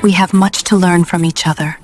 We have much to learn from each other.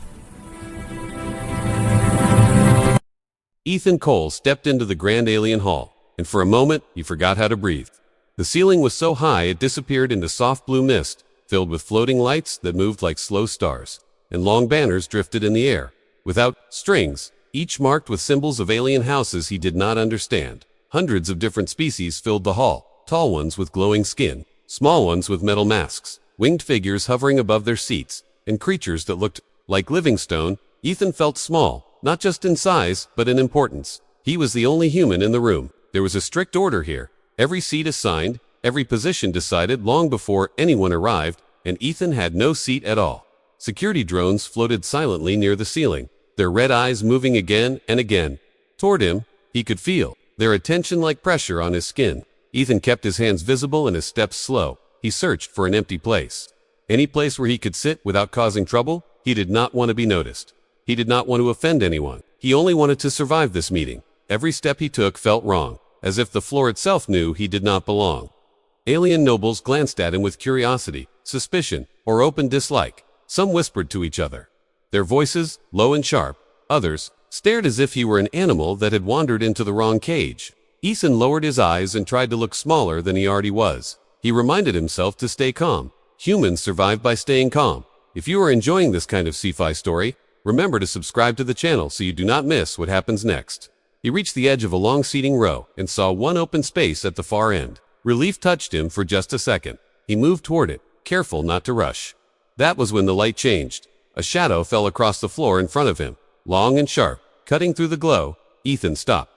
Ethan Cole stepped into the grand alien hall, and for a moment he forgot how to breathe. The ceiling was so high it disappeared into soft blue mist, filled with floating lights that moved like slow stars, and long banners drifted in the air, without strings, each marked with symbols of alien houses he did not understand. Hundreds of different species filled the hall, tall ones with glowing skin, small ones with metal masks, winged figures hovering above their seats, and creatures that looked like living stone. Ethan felt small, not just in size, but in importance. He was the only human in the room. There was a strict order here. Every seat assigned, every position decided long before anyone arrived, and Ethan had no seat at all. Security drones floated silently near the ceiling, their red eyes moving again and again. Toward him, he could feel their attention like pressure on his skin. Ethan kept his hands visible and his steps slow. He searched for an empty place. Any place where he could sit without causing trouble. He did not want to be noticed. He did not want to offend anyone. He only wanted to survive this meeting. Every step he took felt wrong, as if the floor itself knew he did not belong. Alien nobles glanced at him with curiosity, suspicion, or open dislike. Some whispered to each other, their voices low and sharp. Others stared as if he were an animal that had wandered into the wrong cage. Ethan lowered his eyes and tried to look smaller than he already was. He reminded himself to stay calm. Humans survive by staying calm. If you are enjoying this kind of sci-fi story, remember to subscribe to the channel so you do not miss what happens next. He reached the edge of a long seating row and saw one open space at the far end. Relief touched him for just a second. He moved toward it, careful not to rush. That was when the light changed. A shadow fell across the floor in front of him, long and sharp, cutting through the glow. Ethan stopped.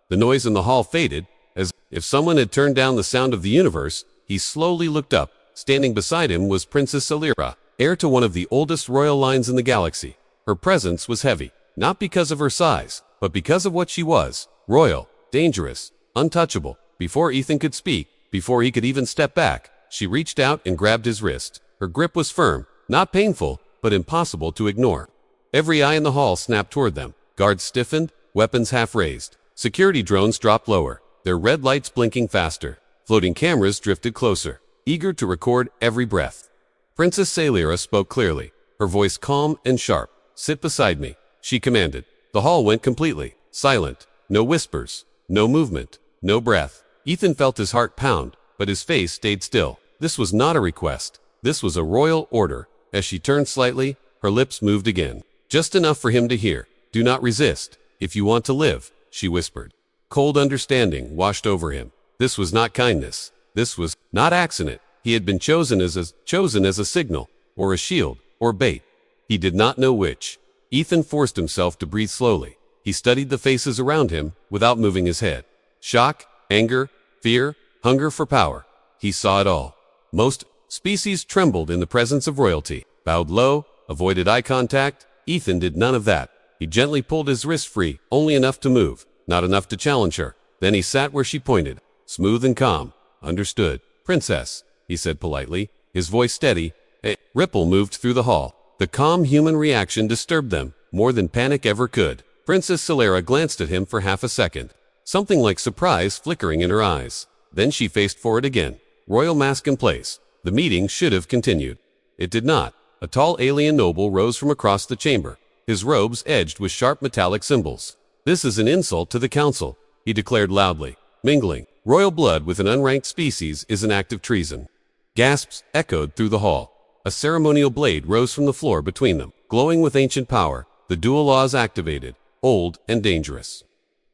The noise in the hall faded, as if someone had turned down the sound of the universe. He slowly looked up. Standing beside him was Princess Salira, heir to one of the oldest royal lines in the galaxy. Her presence was heavy, not because of her size, but because of what she was: royal, dangerous, untouchable. Before Ethan could speak, before he could even step back, she reached out and grabbed his wrist. Her grip was firm, not painful, but impossible to ignore. Every eye in the hall snapped toward them. Guards stiffened, weapons half raised. Security drones dropped lower, their red lights blinking faster. Floating cameras drifted closer, eager to record every breath. Princess Salira spoke clearly, her voice calm and sharp. "Sit beside me," she commanded. The hall went completely silent. No whispers, no movement, no breath. Ethan felt his heart pound, but his face stayed still. This was not a request. This was a royal order. As she turned slightly, her lips moved again. Just enough for him to hear. "Do not resist, if you want to live," she whispered. Cold understanding washed over him. This was not kindness. This was not accident. He had been chosen as a signal, or a shield, or bait. He did not know which. Ethan forced himself to breathe slowly. He studied the faces around him without moving his head. Shock, anger, fear, hunger for power. He saw it all. Most species trembled in the presence of royalty, bowed low, avoided eye contact. Ethan did none of that. He gently pulled his wrist free, only enough to move, not enough to challenge her. Then he sat where she pointed, smooth and calm. "Understood, Princess," he said politely, his voice steady. A ripple moved through the hall. The calm human reaction disturbed them, more than panic ever could. Princess Salira glanced at him for half a second, something like surprise flickering in her eyes. Then she faced forward again, royal mask in place. The meeting should have continued. It did not. A tall alien noble rose from across the chamber, his robes edged with sharp metallic symbols. "This is an insult to the council," he declared loudly. "Mingling royal blood with an unranked species is an act of treason." Gasps echoed through the hall. A ceremonial blade rose from the floor between them, glowing with ancient power. The dual laws activated, old and dangerous.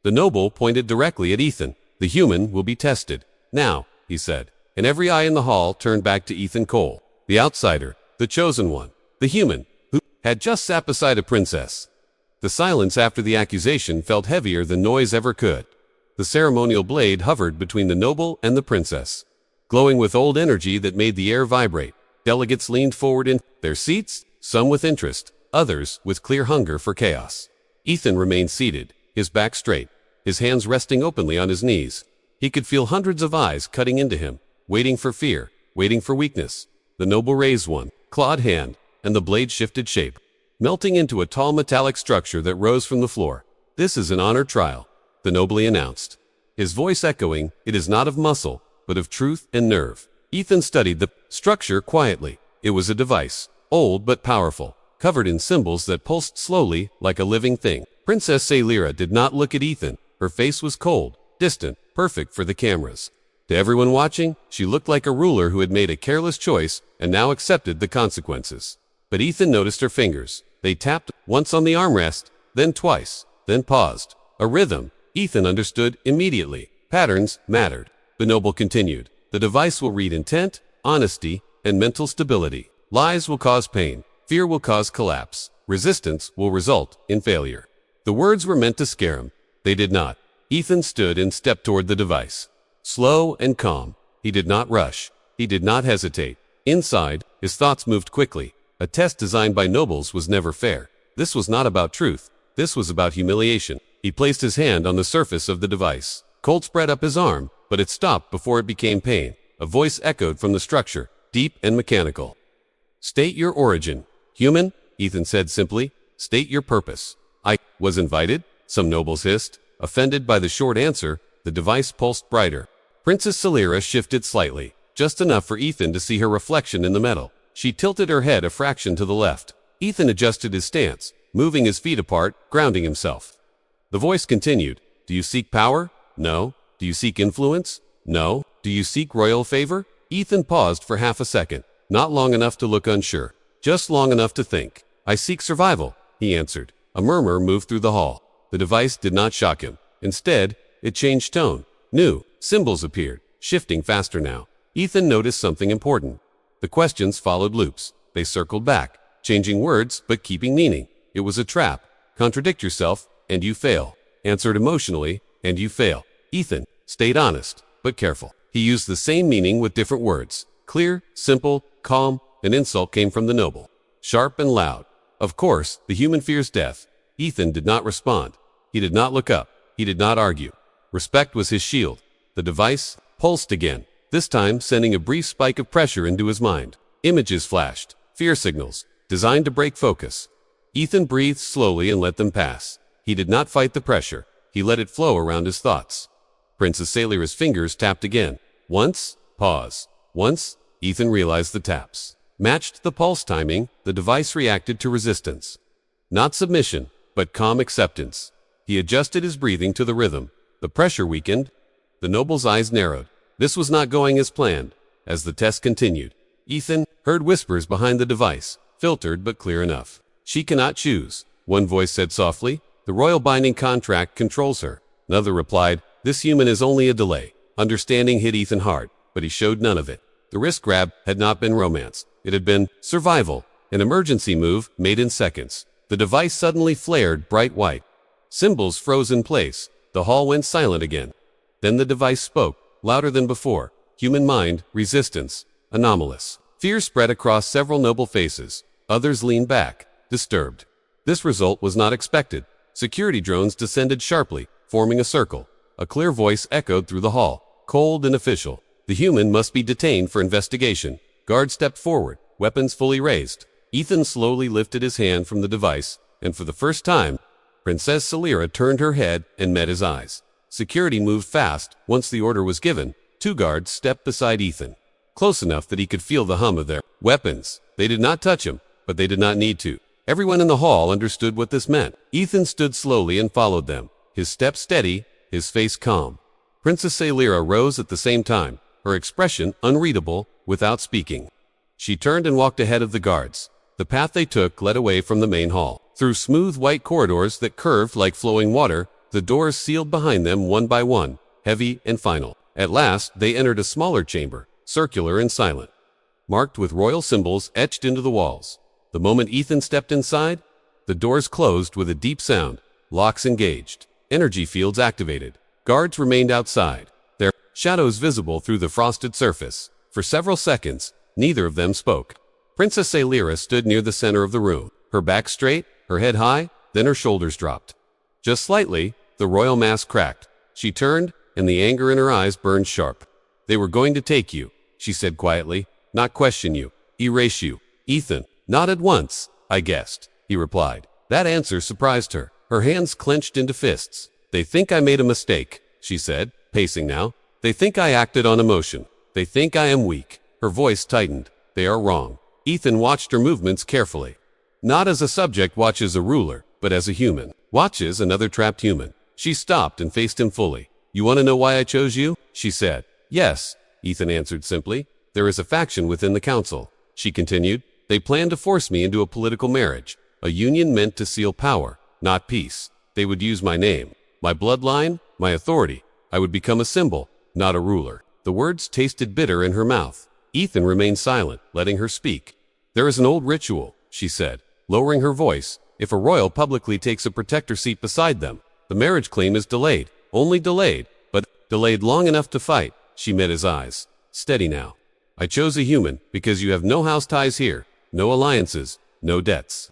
The noble pointed directly at Ethan. "The human will be tested now," he said, and every eye in the hall turned back to Ethan Cole, the outsider, the chosen one, the human, who had just sat beside a princess. The silence after the accusation felt heavier than noise ever could. The ceremonial blade hovered between the noble and the princess, glowing with old energy that made the air vibrate. Delegates leaned forward in their seats, some with interest, others with clear hunger for chaos. Ethan remained seated, his back straight, his hands resting openly on his knees. He could feel hundreds of eyes cutting into him, waiting for fear, waiting for weakness. The noble raised one, clawed hand, and the blade shifted shape, melting into a tall metallic structure that rose from the floor. "This is an honor trial," the noble announced, his voice echoing. "It is not of muscle, but of truth and nerve." Ethan studied the structure quietly. It was a device, old but powerful, covered in symbols that pulsed slowly like a living thing. Princess Salira did not look at Ethan. Her face was cold, distant, perfect for the cameras. To everyone watching, she looked like a ruler who had made a careless choice and now accepted the consequences. But Ethan noticed her fingers. They tapped once on the armrest, then twice, then paused. A rhythm. Ethan understood immediately. Patterns mattered. The noble continued. The device will read intent, honesty, and mental stability. Lies will cause pain. Fear will cause collapse. Resistance will result in failure. The words were meant to scare him. They did not. Ethan stood and stepped toward the device. Slow and calm. He did not rush. He did not hesitate. Inside, his thoughts moved quickly. A test designed by nobles was never fair. This was not about truth. This was about humiliation. He placed his hand on the surface of the device. Cold spread up his arm, but it stopped before it became pain. A voice echoed from the structure, deep and mechanical. State your origin. Human, Ethan said simply. State your purpose. I was invited, some nobles hissed. Offended by the short answer, the device pulsed brighter. Princess Salira shifted slightly, just enough for Ethan to see her reflection in the metal. She tilted her head a fraction to the left. Ethan adjusted his stance, moving his feet apart, grounding himself. The voice continued. Do you seek power? No. Do you seek influence? No. Do you seek royal favor? Ethan paused for half a second, not long enough to look unsure, just long enough to think. I seek survival, he answered. A murmur moved through the hall. The device did not shock him. Instead, it changed tone. New symbols appeared, shifting faster now. Ethan noticed something important. The questions followed loops. They circled back, changing words but keeping meaning. It was a trap. Contradict yourself, and you fail. Answered emotionally, and you fail. Ethan stayed honest, but careful. He used the same meaning with different words. Clear, simple, calm. An insult came from the noble. Sharp and loud. Of course, the human fears death. Ethan did not respond. He did not look up. He did not argue. Respect was his shield. The device pulsed again, this time sending a brief spike of pressure into his mind. Images flashed, fear signals, designed to break focus. Ethan breathed slowly and let them pass. He did not fight the pressure. He let it flow around his thoughts. Princess Salira's fingers tapped again. Once, pause. Once, Ethan realized the taps matched the pulse timing. The device reacted to resistance. Not submission, but calm acceptance. He adjusted his breathing to the rhythm. The pressure weakened. The noble's eyes narrowed. This was not going as planned. As the test continued, Ethan heard whispers behind the device, filtered but clear enough. She cannot choose, one voice said softly. The royal binding contract controls her. Another replied, this human is only a delay. Understanding hit Ethan hard, but he showed none of it. The wrist grab had not been romance. It had been survival, an emergency move made in seconds. The device suddenly flared bright white. Symbols froze in place. The hall went silent again. Then the device spoke, louder than before. Human mind, resistance, anomalous. Fear spread across several noble faces. Others leaned back, disturbed. This result was not expected. Security drones descended sharply, forming a circle. A clear voice echoed through the hall, cold and official. The human must be detained for investigation. Guards stepped forward, weapons fully raised. Ethan slowly lifted his hand from the device, and for the first time, Princess Salira turned her head and met his eyes. Security moved fast. Once the order was given, 2 guards stepped beside Ethan, close enough that he could feel the hum of their weapons. They did not touch him, but they did not need to. Everyone in the hall understood what this meant. Ethan stood slowly and followed them, his step steady, his face calm. Princess Salira rose at the same time, her expression unreadable, without speaking. She turned and walked ahead of the guards. The path they took led away from the main hall, through smooth white corridors that curved like flowing water. The doors sealed behind them one by one, heavy and final. At last, they entered a smaller chamber, circular and silent, marked with royal symbols etched into the walls. The moment Ethan stepped inside, the doors closed with a deep sound, locks engaged, energy fields activated. Guards remained outside, their shadows visible through the frosted surface. For several seconds, neither of them spoke. Princess Salira stood near the center of the room, her back straight, her head high, then her shoulders dropped. Just slightly, the royal mask cracked. She turned, and the anger in her eyes burned sharp. They were going to take you, she said quietly, not question you, erase you. Ethan nodded once. I guessed, he replied. That answer surprised her. Her hands clenched into fists. They think I made a mistake, she said, pacing now. They think I acted on emotion. They think I am weak. Her voice tightened. They are wrong. Ethan watched her movements carefully. Not as a subject watches a ruler, but as a human watches another trapped human. She stopped and faced him fully. "You want to know why I chose you?" she said. "Yes," Ethan answered simply. "There is a faction within the council," she continued. "They plan to force me into a political marriage, a union meant to seal power, not peace. They would use my name, my bloodline, my authority. I would become a symbol, not a ruler." The words tasted bitter in her mouth. Ethan remained silent, letting her speak. "There is an old ritual," she said, lowering her voice. "If a royal publicly takes a protector seat beside them, the marriage claim is delayed, only delayed, but delayed long enough to fight." She met his eyes. "Steady now. I chose a human because you have no house ties here, no alliances, no debts.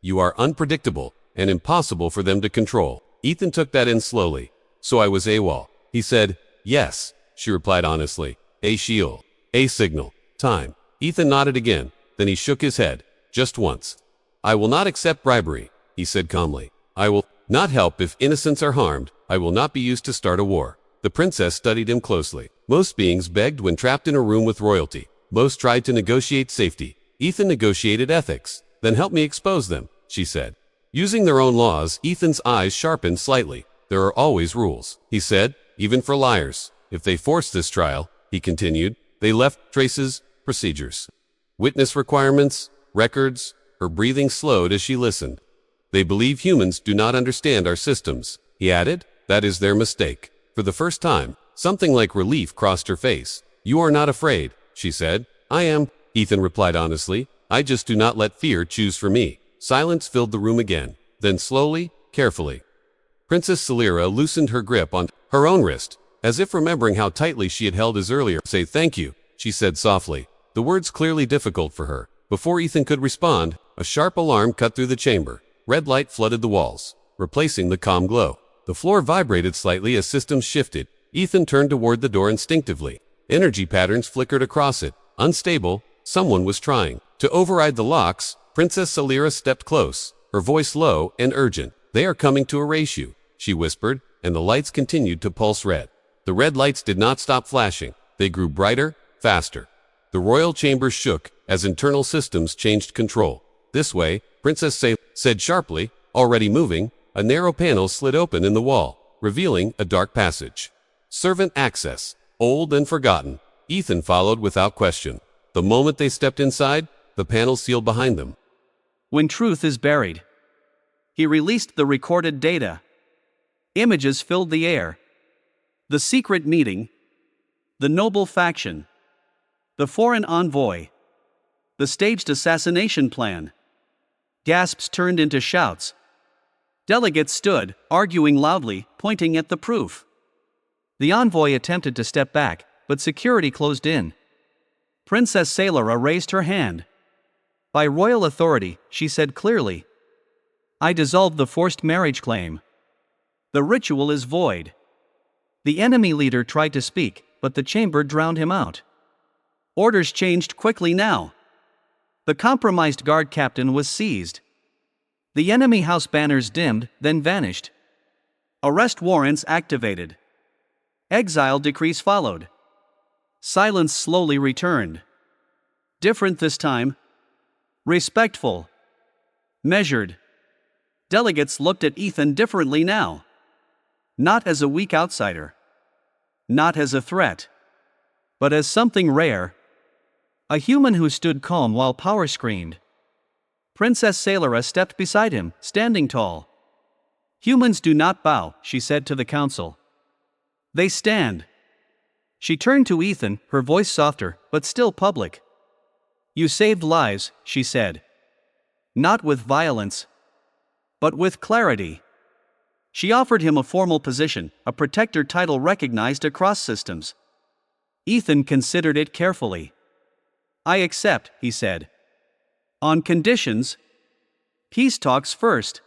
You are unpredictable and impossible for them to control." Ethan took that in slowly. "So I was AWOL," he said. "Yes," she replied honestly. "A shield. A signal. Time." Ethan nodded again, then he shook his head. "Just once." "I will not accept bribery," he said calmly. "I will not help if innocents are harmed. I will not be used to start a war." The princess studied him closely. Most beings begged when trapped in a room with royalty. Most tried to negotiate safety. Ethan negotiated ethics. "Then help me expose them," she said. Using their own laws, Ethan's eyes sharpened slightly. "There are always rules," he said, "even for liars. If they forced this trial," he continued, "they left traces, procedures, witness requirements, records." Her breathing slowed as she listened. "They believe humans do not understand our systems," he added. "That is their mistake." For the first time, something like relief crossed her face. "You are not afraid," she said. "I am," Ethan replied honestly. "I just do not let fear choose for me." Silence filled the room again. Then slowly, carefully, Princess Celira loosened her grip on her own wrist, as if remembering how tightly she had held his earlier. "Say thank you," she said softly, the words clearly difficult for her. Before Ethan could respond, a sharp alarm cut through the chamber. Red light flooded the walls, replacing the calm glow. The floor vibrated slightly as systems shifted. Ethan turned toward the door instinctively. Energy patterns flickered across it. Unstable, someone was trying to override the locks. Princess Celira stepped close, her voice low and urgent. "They are coming to erase you," she whispered, and the lights continued to pulse red. The red lights did not stop flashing. They grew brighter, faster. The royal chamber shook as internal systems changed control. "This way," Princess Say said sharply, already moving. A narrow panel slid open in the wall, revealing a dark passage. Servant access, old and forgotten. Ethan followed without question. The moment they stepped inside, the panel sealed behind them. When truth is buried. He released the recorded data. Images filled the air. The secret meeting. The noble faction. The foreign envoy. The staged assassination plan. Gasps turned into shouts. Delegates stood, arguing loudly, pointing at the proof. The envoy attempted to step back, but security closed in. Princess Celira raised her hand. "By royal authority," she said clearly, "I dissolve the forced marriage claim. The ritual is void." The enemy leader tried to speak, but the chamber drowned him out. Orders changed quickly now. The compromised guard captain was seized. The enemy house banners dimmed, then vanished. Arrest warrants activated. Exile decrees followed. Silence slowly returned. Different this time. Respectful. Measured. Delegates looked at Ethan differently now. Not as a weak outsider. Not as a threat. But as something rare. A human who stood calm while power screamed. Princess Celira stepped beside him, standing tall. "Humans do not bow," she said to the council. "They stand." She turned to Ethan, her voice softer, but still public. "You saved lives," she said. "Not with violence, but with clarity." She offered him a formal position, a protector title recognized across systems. Ethan considered it carefully. "I accept," he said. "On conditions. Peace talks first.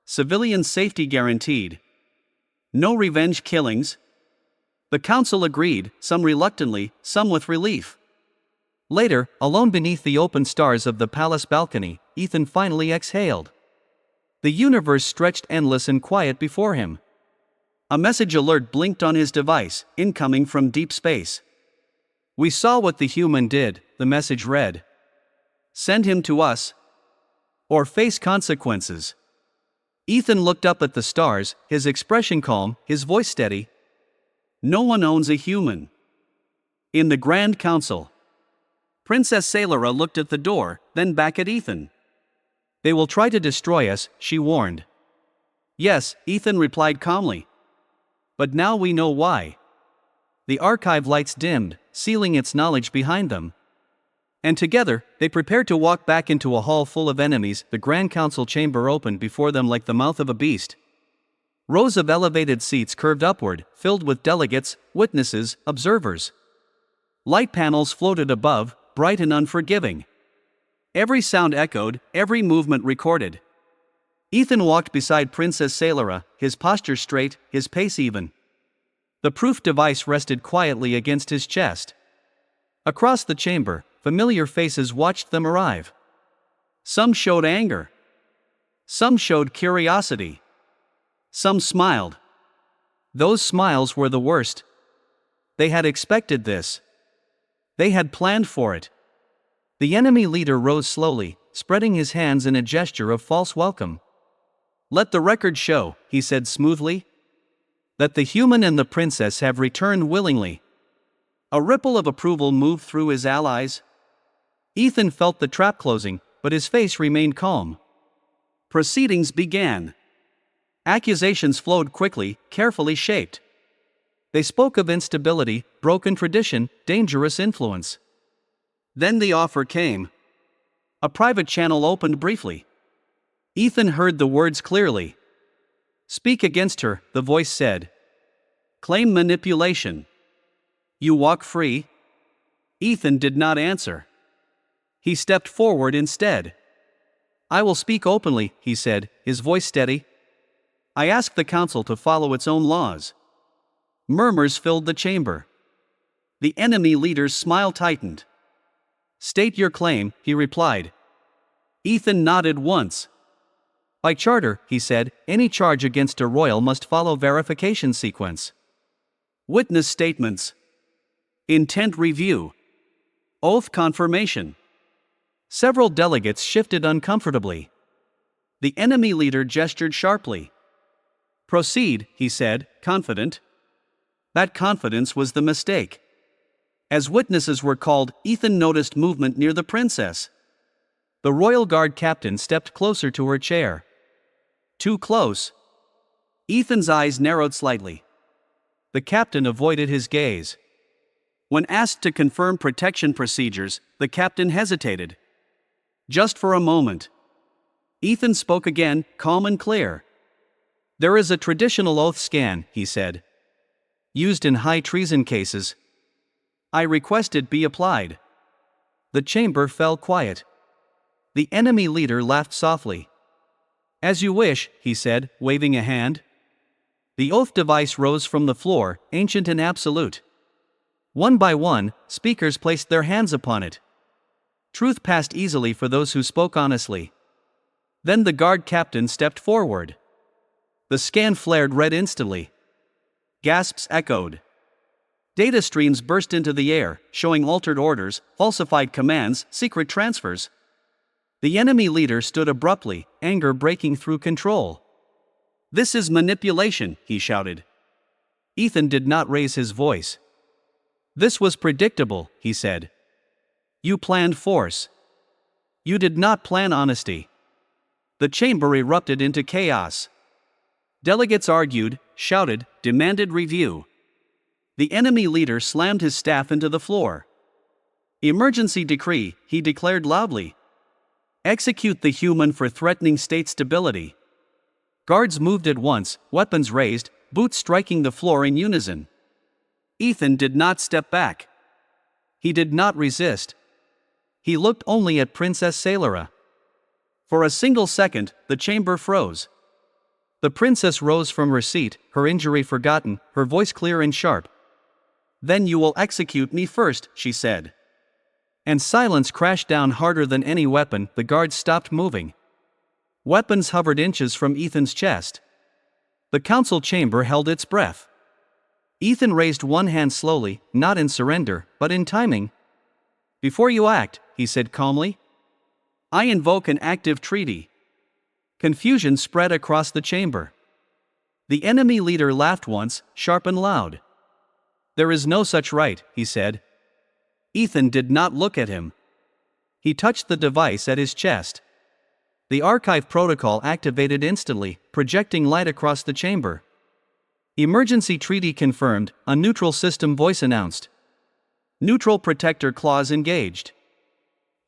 Civilian safety guaranteed. No revenge killings." The council agreed, some reluctantly, some with relief. Later, alone beneath the open stars of the palace balcony, Ethan finally exhaled. The universe stretched endless and quiet before him. A message alert blinked on his device, incoming from deep space. "We saw what the human did," the message read. Send him to us, or face consequences. Ethan looked up at the stars, his expression calm, his voice steady. No one owns a human. In the Grand Council. Princess Sailora looked at the door, then back at Ethan. They will try to destroy us, she warned. Yes, Ethan replied calmly. But now we know why. The archive lights dimmed, sealing its knowledge behind them. And together, they prepared to walk back into a hall full of enemies. The Grand Council chamber opened before them like the mouth of a beast. Rows of elevated seats curved upward, filled with delegates, witnesses, observers. Light panels floated above, bright and unforgiving. Every sound echoed, every movement recorded. Ethan walked beside Princess Sailora, his posture straight, his pace even. The proof device rested quietly against his chest. Across the chamber, familiar faces watched them arrive. Some showed anger. Some showed curiosity. Some smiled. Those smiles were the worst. They had expected this. They had planned for it. The enemy leader rose slowly, spreading his hands in a gesture of false welcome. Let the record show, he said smoothly, that the human and the princess have returned willingly. A ripple of approval moved through his allies. Ethan felt the trap closing, but his face remained calm. Proceedings began. Accusations flowed quickly, carefully shaped. They spoke of instability, broken tradition, dangerous influence. Then the offer came. A private channel opened briefly. Ethan heard the words clearly. Speak against her, the voice said. Claim manipulation. You walk free? Ethan did not answer. He stepped forward instead. I will speak openly, he said, his voice steady. I ask the council to follow its own laws. Murmurs filled the chamber. The enemy leader's smile tightened. State your claim, he replied. Ethan nodded once. By charter, he said, any charge against a royal must follow verification sequence. Witness statements. Intent review. Oath confirmation. Several delegates shifted uncomfortably. The enemy leader gestured sharply. Proceed, he said, confident. That confidence was the mistake. As witnesses were called, Ethan noticed movement near the princess. The royal guard captain stepped closer to her chair. Too close. Ethan's eyes narrowed slightly. The captain avoided his gaze. When asked to confirm protection procedures, the captain hesitated. Just for a moment. Ethan spoke again, calm and clear. There is a traditional oath scan, he said. Used in high treason cases. I request it be applied. The chamber fell quiet. The enemy leader laughed softly. As you wish, he said, waving a hand. The oath device rose from the floor, ancient and absolute. One by one, speakers placed their hands upon it. Truth passed easily for those who spoke honestly. Then the guard captain stepped forward. The scan flared red instantly. Gasps echoed. Data streams burst into the air, showing altered orders, falsified commands, secret transfers. The enemy leader stood abruptly, anger breaking through control. This is manipulation, he shouted. Ethan did not raise his voice. This was predictable, he said. You planned force. You did not plan honesty. The chamber erupted into chaos. Delegates argued, shouted, demanded review. The enemy leader slammed his staff into the floor. Emergency decree, he declared loudly. Execute the human for threatening state stability. Guards moved at once, weapons raised, boots striking the floor in unison. Ethan did not step back. He did not resist. He looked only at Princess Sailora. For a single second, the chamber froze. The princess rose from her seat, her injury forgotten, her voice clear and sharp. Then you will execute me first, she said. And silence crashed down harder than any weapon. The guards stopped moving. Weapons hovered inches from Ethan's chest. The council chamber held its breath. Ethan raised one hand slowly, not in surrender, but in timing. Before you act, he said calmly, I invoke an active treaty. Confusion spread across the chamber. The enemy leader laughed once, sharp and loud. There is no such right, he said. Ethan did not look at him. He touched the device at his chest. The archive protocol activated instantly, projecting light across the chamber. Emergency treaty confirmed, a neutral system voice announced. Neutral protector clause engaged.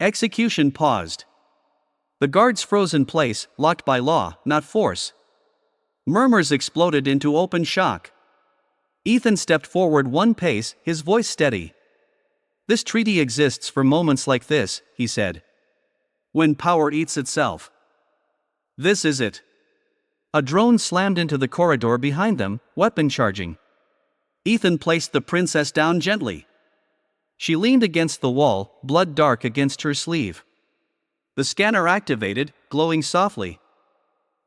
Execution paused. The guards froze in place, locked by law, not force. Murmurs exploded into open shock. Ethan stepped forward one pace, his voice steady. This treaty exists for moments like this, he said. When power eats itself. This is it. A drone slammed into the corridor behind them, weapon charging. Ethan placed the princess down gently. She leaned against the wall, blood dark against her sleeve. The scanner activated, glowing softly.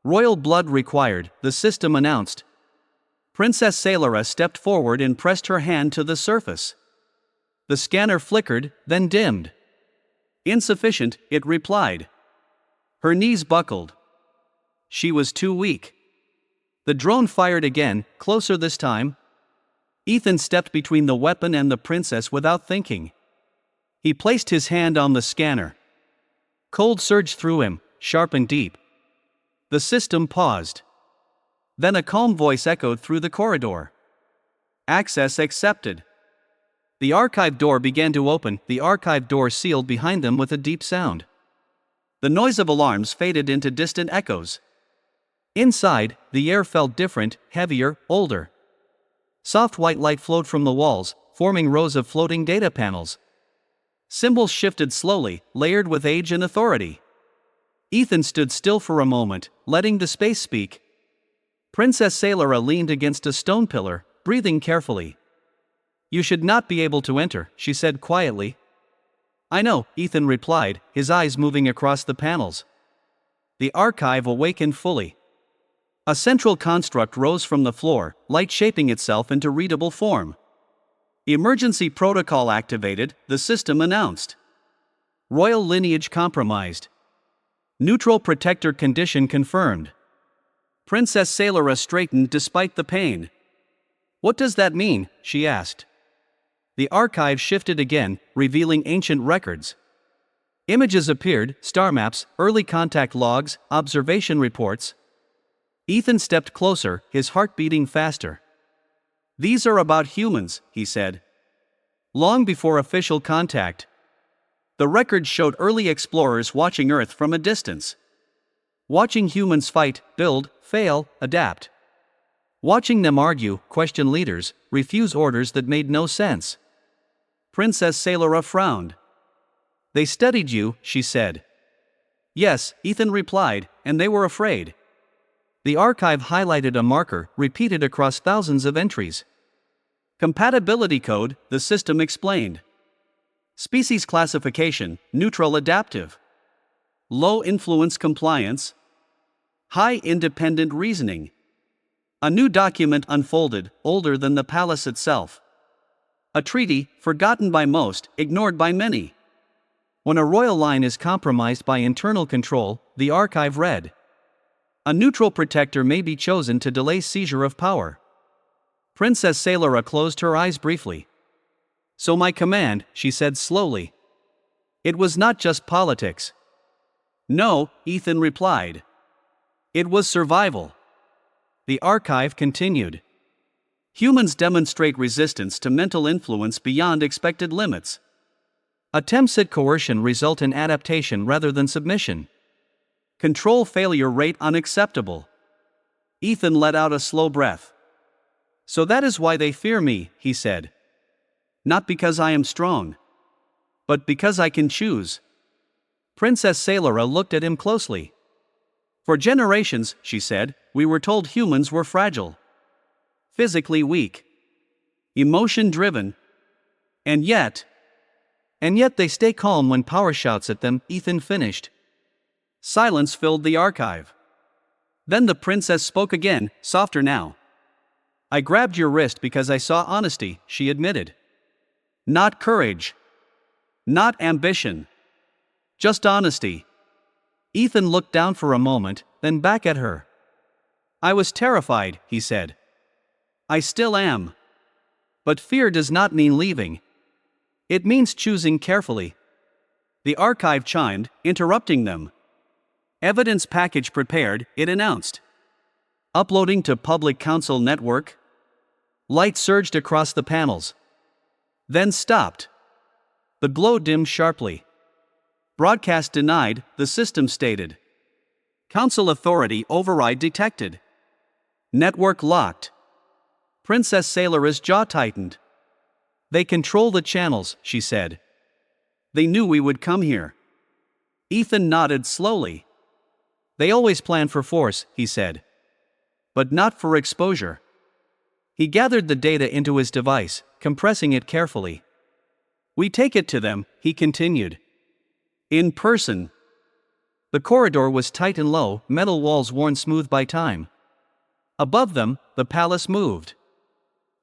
Royal blood required, the system announced. Princess Sailora stepped forward and pressed her hand to the surface. The scanner flickered, then dimmed. Insufficient, it replied. Her knees buckled. She was too weak. The drone fired again, closer this time. Ethan stepped between the weapon and the princess without thinking. He placed his hand on the scanner. Cold surged through him, sharp and deep. The system paused. Then a calm voice echoed through the corridor. Access accepted. The archive door began to open, the archive door sealed behind them with a deep sound. The noise of alarms faded into distant echoes. Inside, the air felt different, heavier, older. Soft white light flowed from the walls, forming rows of floating data panels. Symbols shifted slowly, layered with age and authority. Ethan stood still for a moment, letting the space speak. Princess Sailora leaned against a stone pillar, breathing carefully. You should not be able to enter, she said quietly. I know, Ethan replied, his eyes moving across the panels. The archive awakened fully. A central construct rose from the floor, light shaping itself into readable form. Emergency protocol activated, the system announced. Royal lineage compromised. Neutral protector condition confirmed. Princess Sailora straightened despite the pain. What does that mean? She asked. The archive shifted again, revealing ancient records. Images appeared, star maps, early contact logs, observation reports. Ethan stepped closer, his heart beating faster. These are about humans, he said. Long before official contact. The records showed early explorers watching Earth from a distance. Watching humans fight, build, fail, adapt. Watching them argue, question leaders, refuse orders that made no sense. Princess Sailora frowned. They studied you, she said. Yes, Ethan replied, and they were afraid. The archive highlighted a marker, repeated across thousands of entries. Compatibility code, the system explained. Species classification, neutral adaptive. Low influence compliance. High independent reasoning. A new document unfolded, older than the palace itself. A treaty, forgotten by most, ignored by many. When a royal line is compromised by internal control, the archive read. A neutral protector may be chosen to delay seizure of power. Princess Sailora closed her eyes briefly. So my command, she said slowly. It was not just politics. No, Ethan replied. It was survival. The archive continued. Humans demonstrate resistance to mental influence beyond expected limits. Attempts at coercion result in adaptation rather than submission. Control failure rate unacceptable. Ethan let out a slow breath. So that is why they fear me, he said. Not because I am strong, but because I can choose. Princess Sailora looked at him closely. For generations, she said, we were told humans were fragile. Physically weak. Emotion-driven. And yet they stay calm when power shouts at them, Ethan finished. Silence filled the archive. Then the princess spoke again, softer now. I grabbed your wrist because I saw honesty, she admitted. Not courage. Not ambition. Just honesty. Ethan looked down for a moment, then back at her. "I was terrified," he said. "I still am. But fear does not mean leaving. It means choosing carefully." The archive chimed, interrupting them. "Evidence package prepared," it announced. "Uploading to public council network." Light surged across the panels. Then stopped. The glow dimmed sharply. "Broadcast denied," the system stated. "Council authority override detected." "Network locked." Princess Sailor's jaw tightened. "They control the channels," she said. "They knew we would come here." Ethan nodded slowly. "They always plan for force," he said. "But not for exposure." He gathered the data into his device, compressing it carefully. "We take it to them," he continued. "In person." The corridor was tight and low, metal walls worn smooth by time. Above them, the palace moved.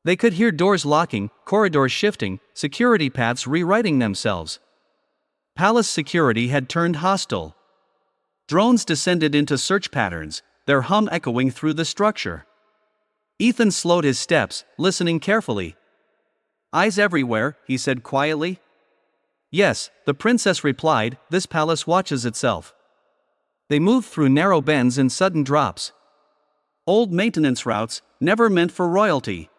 They could hear doors locking, corridors shifting, security paths rewriting themselves. Palace security had turned hostile. Drones descended into search patterns, their hum echoing through the structure. Ethan slowed his steps, listening carefully. "Eyes everywhere," he said quietly. "Yes," the princess replied, "this palace watches itself." They moved through narrow bends and sudden drops. Old maintenance routes, never meant for royalty.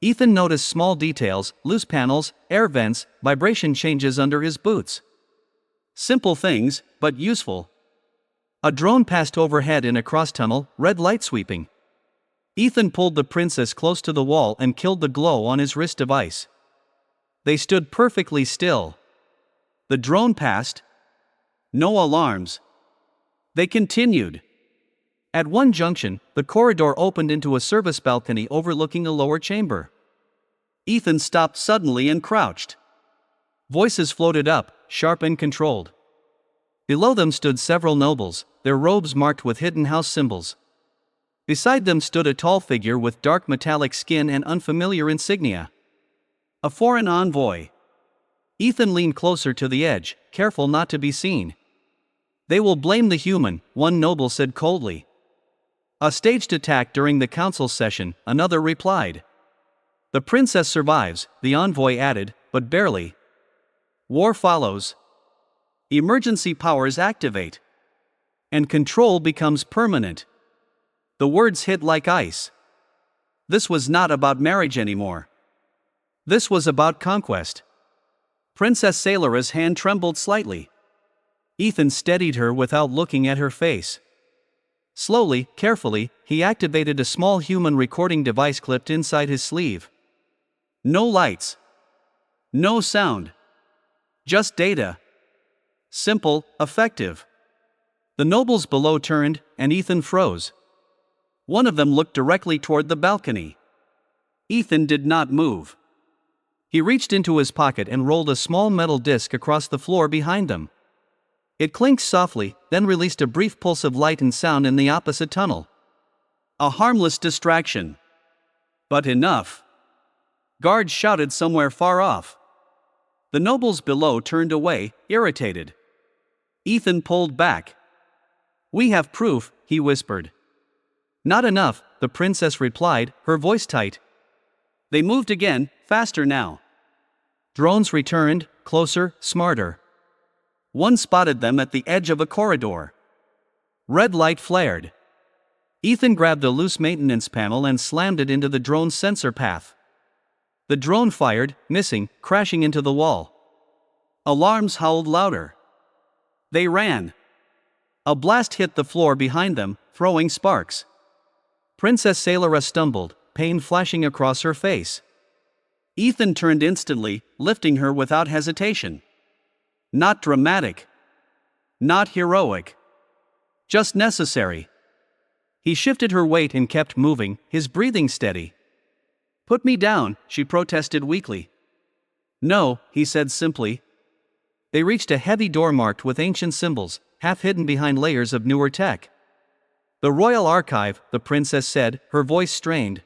Ethan noticed small details, loose panels, air vents, vibration changes under his boots. Simple things, but useful. A drone passed overhead in a cross-tunnel, red light sweeping. Ethan pulled the princess close to the wall and killed the glow on his wrist device. They stood perfectly still. The drone passed. No alarms. They continued. At one junction, the corridor opened into a service balcony overlooking a lower chamber. Ethan stopped suddenly and crouched. Voices floated up, sharp and controlled. Below them stood several nobles, their robes marked with hidden house symbols. Beside them stood a tall figure with dark metallic skin and unfamiliar insignia. A foreign envoy. Ethan leaned closer to the edge, careful not to be seen. "They will blame the human," one noble said coldly. "A staged attack during the council session," another replied. "The princess survives," the envoy added, "but barely. War follows. Emergency powers activate. And control becomes permanent." The words hit like ice. This was not about marriage anymore. This was about conquest. Princess Sailor's hand trembled slightly. Ethan steadied her without looking at her face. Slowly, carefully, he activated a small human recording device clipped inside his sleeve. No lights. No sound. Just data. Simple, effective. The nobles below turned, and Ethan froze. One of them looked directly toward the balcony. Ethan did not move. He reached into his pocket and rolled a small metal disc across the floor behind them. It clinked softly, then released a brief pulse of light and sound in the opposite tunnel. A harmless distraction. But enough. Guards shouted somewhere far off. The nobles below turned away, irritated. Ethan pulled back. "We have proof," he whispered. "Not enough," the princess replied, her voice tight. They moved again, faster now. Drones returned, closer, smarter. One spotted them at the edge of a corridor. Red light flared. Ethan grabbed a loose maintenance panel and slammed it into the drone's sensor path. The drone fired, missing, crashing into the wall. Alarms howled louder. They ran. A blast hit the floor behind them, throwing sparks. Princess Sailora stumbled, pain flashing across her face. Ethan turned instantly, lifting her without hesitation. Not dramatic. Not heroic. Just necessary. He shifted her weight and kept moving, his breathing steady. "Put me down," she protested weakly. "No," he said simply. They reached a heavy door marked with ancient symbols, half hidden behind layers of newer tech. "The Royal Archive," the princess said, her voice strained.